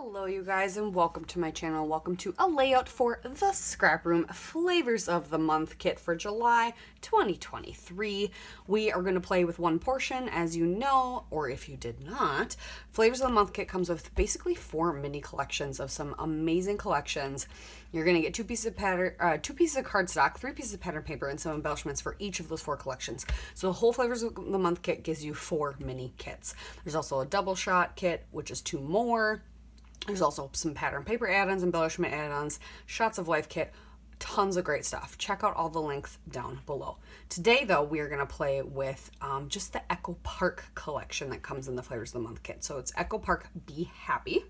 Hello you guys and welcome to my channel. Welcome to a layout for the Scrap Room Flavors of the Month kit for July 2023. We are going to play with one portion, as you know, or if you did not. Flavors of the Month kit comes with basically 4 mini collections of some amazing collections. You're going to get 2 pieces of cardstock, 3 pieces of pattern paper, and some embellishments for each of those 4 collections. So the whole Flavors of the Month kit gives you 4 mini kits. There's also a double shot kit, which is 2 more. There's also some pattern paper add-ons, embellishment add-ons, shots of life kit, tons of great stuff. Check out all the links down below. Today, though, we are going to play with just the Echo Park collection that comes in the Flavors of the Month kit. So it's Echo Park Be Happy.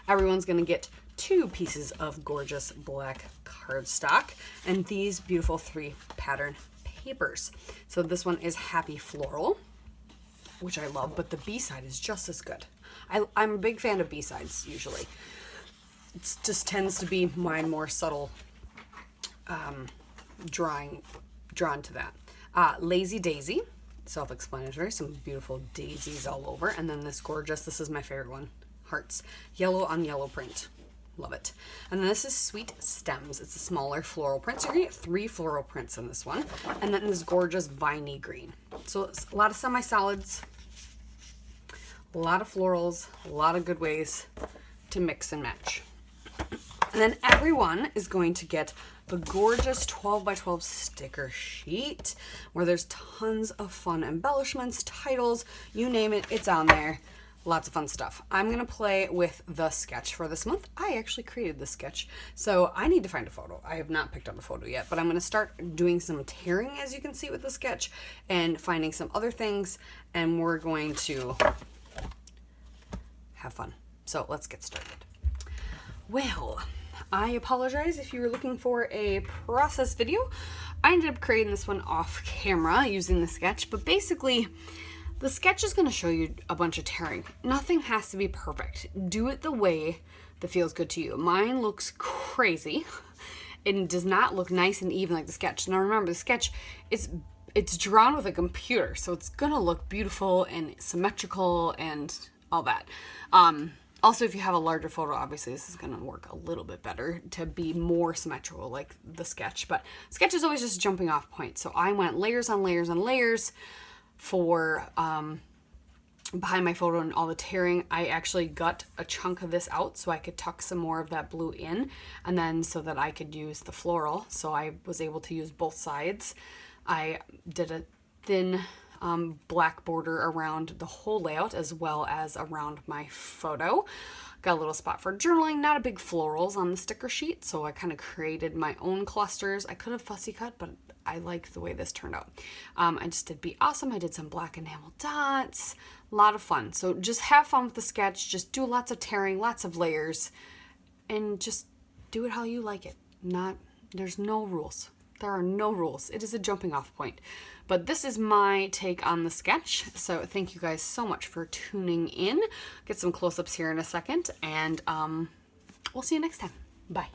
Everyone's going to get 2 pieces of gorgeous black cardstock and these beautiful 3 pattern papers. So this one is Happy Floral, which I love, but the B-side is just as good. I'm a big fan of B-sides usually. It just tends to be my more subtle drawn to that. Lazy Daisy, self-explanatory, some beautiful daisies all over. And then this gorgeous, this is my favorite one, hearts, yellow on yellow print. Love it. And then this is Sweet Stems. It's a smaller floral print. So you're going to get 3 floral prints in this one. And then this gorgeous viney green. So it's a lot of semi-solids, a lot of florals, a lot of good ways to mix and match. And then everyone is going to get the gorgeous 12 by 12 sticker sheet where there's tons of fun embellishments, titles, you name it, it's on there. Lots of fun stuff. I'm going to play with the sketch for this month. I actually created the sketch, so I need to find a photo. I have not picked up a photo yet, but I'm going to start doing some tearing, as you can see with the sketch, and finding some other things, and we're going to have fun. So let's get started. Well, I apologize if you were looking for a process video. I ended up creating this one off camera using the sketch, but basically the sketch is going to show you a bunch of tearing. Nothing has to be perfect. Do it the way that feels good to you. Mine looks crazy and does not look nice and even like the sketch. Now remember, the sketch it's drawn with a computer, so it's going to look beautiful and symmetrical and all that. Also, if you have a larger photo, obviously this is going to work a little bit better to be more symmetrical like the sketch, but sketch is always just a jumping off point. So I went layers on layers on layers for behind my photo and all the tearing. I actually got a chunk of this out so I could tuck some more of that blue in, and then so that I could use the floral, so I was able to use both sides. I did a thin black border around the whole layout as well as around my photo. Got a little spot for journaling, not a big florals on the sticker sheet, so I kind of created my own clusters. I could have fussy cut, but I like the way this turned out. I just did Be Awesome. I did some black enamel dots, a lot of fun. So just have fun with the sketch, just do lots of tearing, lots of layers, and just do it how you like it. There's no rules. There are no rules. It is a jumping off point. But this is my take on the sketch. So thank you guys so much for tuning in. Get some close-ups here in a second, and we'll see you next time. Bye.